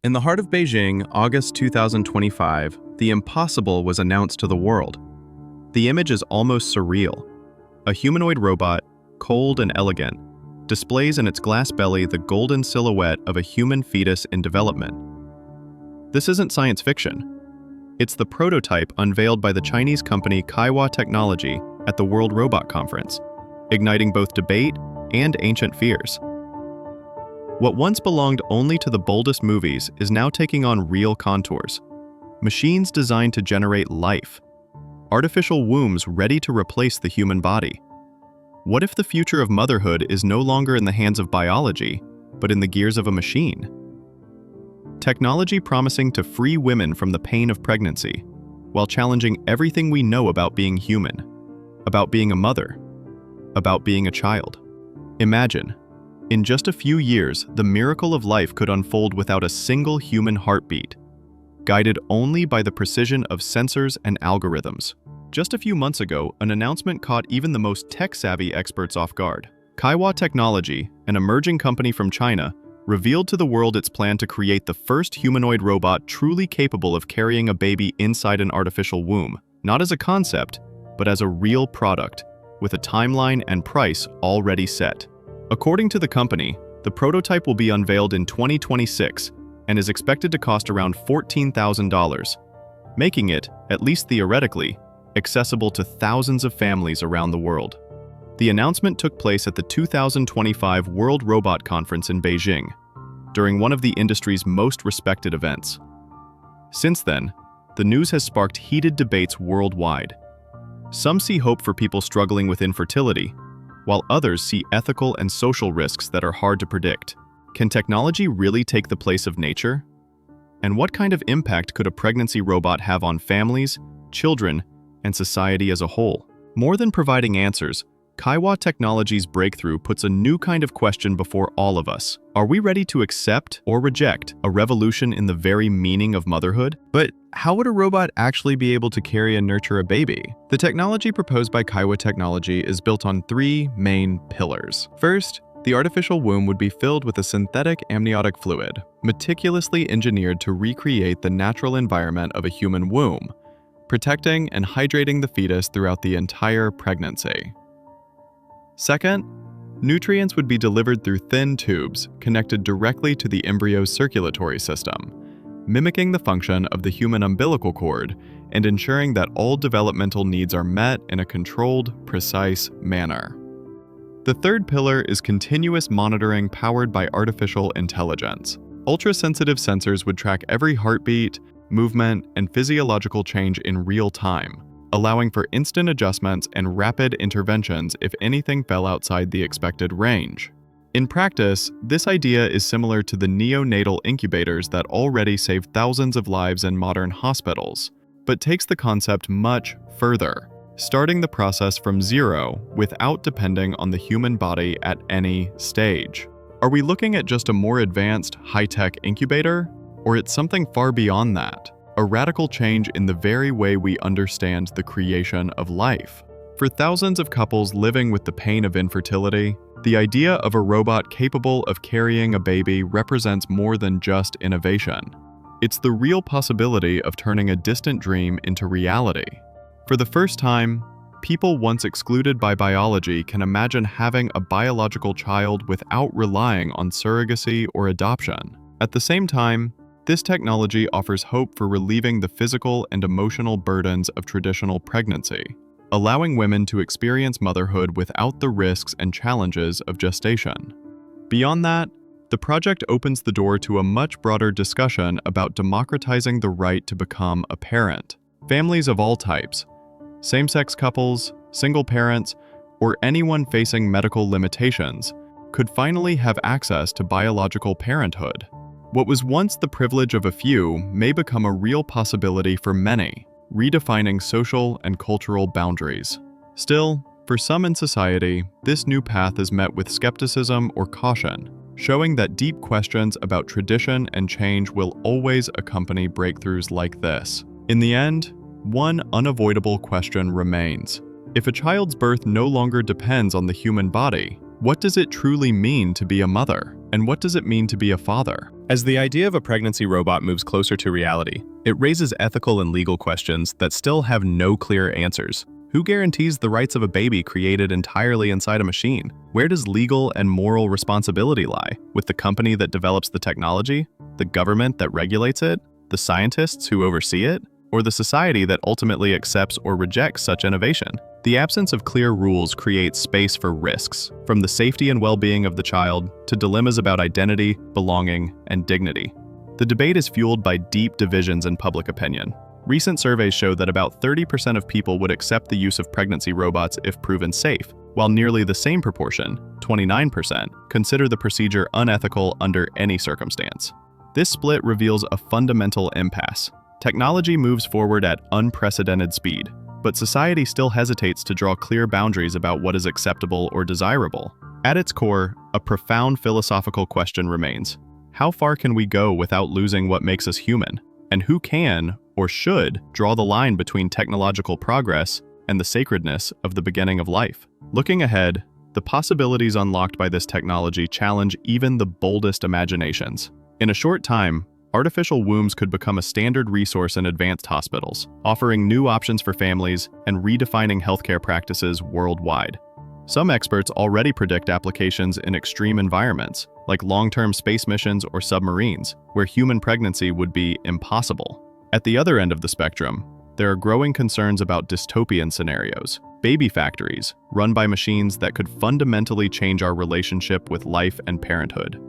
In the heart of Beijing, August 2025, the impossible was announced to the world. The image is almost surreal. A humanoid robot, cold and elegant, displays in its glass belly the golden silhouette of a human fetus in development. This isn't science fiction. It's the prototype unveiled by the Chinese company Kaiwa Technology at the World Robot Conference, igniting both debate and ancient fears. What once belonged only to the boldest movies is now taking on real contours. Machines designed to generate life. Artificial wombs ready to replace the human body. What if the future of motherhood is no longer in the hands of biology, but in the gears of a machine? Technology promising to free women from the pain of pregnancy, while challenging everything we know about being human, about being a mother, about being a child. Imagine, in just a few years, the miracle of life could unfold without a single human heartbeat, guided only by the precision of sensors and algorithms. Just a few months ago, an announcement caught even the most tech-savvy experts off guard. Kaiwa Technology, an emerging company from China, revealed to the world its plan to create the first humanoid robot truly capable of carrying a baby inside an artificial womb, not as a concept, but as a real product, with a timeline and price already set. According to the company, the prototype will be unveiled in 2026 and is expected to cost around $14,000, making it, at least theoretically, accessible to thousands of families around the world. The announcement took place at the 2025 World Robot Conference in Beijing, during one of the industry's most respected events. Since then, the news has sparked heated debates worldwide. Some see hope for people struggling with infertility, while others see ethical and social risks that are hard to predict. Can technology really take the place of nature? And what kind of impact could a pregnancy robot have on families, children, and society as a whole? More than providing answers, Kaiwa Technology's breakthrough puts a new kind of question before all of us. Are we ready to accept or reject a revolution in the very meaning of motherhood? But how would a robot actually be able to carry and nurture a baby? The technology proposed by Kaiwa Technology is built on three main pillars. First, the artificial womb would be filled with a synthetic amniotic fluid, meticulously engineered to recreate the natural environment of a human womb, protecting and hydrating the fetus throughout the entire pregnancy. Second, nutrients would be delivered through thin tubes connected directly to the embryo's circulatory system, mimicking the function of the human umbilical cord and ensuring that all developmental needs are met in a controlled, precise manner. The third pillar is continuous monitoring powered by artificial intelligence. Ultra-sensitive sensors would track every heartbeat, movement, and physiological change in real time, allowing for instant adjustments and rapid interventions if anything fell outside the expected range. In practice, this idea is similar to the neonatal incubators that already save thousands of lives in modern hospitals, but takes the concept much further, starting the process from zero without depending on the human body at any stage. Are we looking at just a more advanced, high-tech incubator? Or it's something far beyond that? A radical change in the very way we understand the creation of life. For thousands of couples living with the pain of infertility, the idea of a robot capable of carrying a baby represents more than just innovation. It's the real possibility of turning a distant dream into reality. For the first time, people once excluded by biology can imagine having a biological child without relying on surrogacy or adoption. At the same time, this technology offers hope for relieving the physical and emotional burdens of traditional pregnancy, allowing women to experience motherhood without the risks and challenges of gestation. Beyond that, the project opens the door to a much broader discussion about democratizing the right to become a parent. Families of all types, same-sex couples, single parents, or anyone facing medical limitations, could finally have access to biological parenthood. What was once the privilege of a few may become a real possibility for many, redefining social and cultural boundaries. Still, for some in society, this new path is met with skepticism or caution, showing that deep questions about tradition and change will always accompany breakthroughs like this. In the end, one unavoidable question remains. If a child's birth no longer depends on the human body, what does it truly mean to be a mother? And what does it mean to be a father? As the idea of a pregnancy robot moves closer to reality, it raises ethical and legal questions that still have no clear answers. Who guarantees the rights of a baby created entirely inside a machine? Where does legal and moral responsibility lie? With the company that develops the technology, the government that regulates it, the scientists who oversee it, or the society that ultimately accepts or rejects such innovation? The absence of clear rules creates space for risks, from the safety and well-being of the child to dilemmas about identity, belonging, and dignity. The debate is fueled by deep divisions in public opinion. Recent surveys show that about 30% of people would accept the use of pregnancy robots if proven safe, while nearly the same proportion, 29%, consider the procedure unethical under any circumstance. This split reveals a fundamental impasse. Technology moves forward at unprecedented speed, but society still hesitates to draw clear boundaries about what is acceptable or desirable. At its core, a profound philosophical question remains: how far can we go without losing what makes us human? And who can, or should, draw the line between technological progress and the sacredness of the beginning of life? Looking ahead, the possibilities unlocked by this technology challenge even the boldest imaginations. In a short time, artificial wombs could become a standard resource in advanced hospitals, offering new options for families and redefining healthcare practices worldwide. Some experts already predict applications in extreme environments, like long-term space missions or submarines, where human pregnancy would be impossible. At the other end of the spectrum, there are growing concerns about dystopian scenarios, baby factories run by machines that could fundamentally change our relationship with life and parenthood.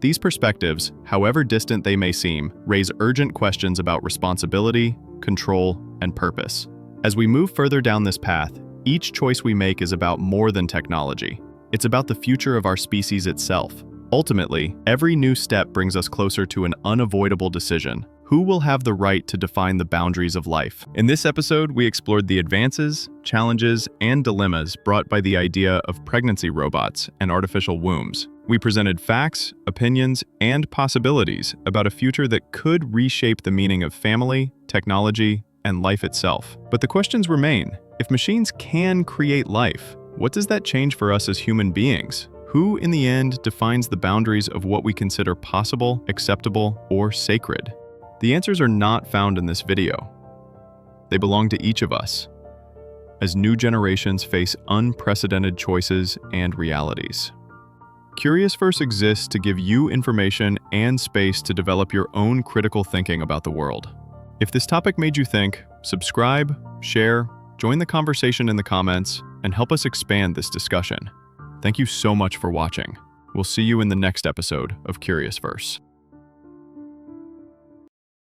These perspectives, however distant they may seem, raise urgent questions about responsibility, control, and purpose. As we move further down this path, each choice we make is about more than technology. It's about the future of our species itself. Ultimately, every new step brings us closer to an unavoidable decision: who will have the right to define the boundaries of life? In this episode, we explored the advances, challenges, and dilemmas brought by the idea of pregnancy robots and artificial wombs. We presented facts, opinions, and possibilities about a future that could reshape the meaning of family, technology, and life itself. But the questions remain. If machines can create life, what does that change for us as human beings? Who, in the end, defines the boundaries of what we consider possible, acceptable, or sacred? The answers are not found in this video. They belong to each of us, as new generations face unprecedented choices and realities. CuriousVerse exists to give you information and space to develop your own critical thinking about the world. If this topic made you think, subscribe, share, join the conversation in the comments, and help us expand this discussion. Thank you so much for watching. We'll see you in the next episode of CuriousVerse.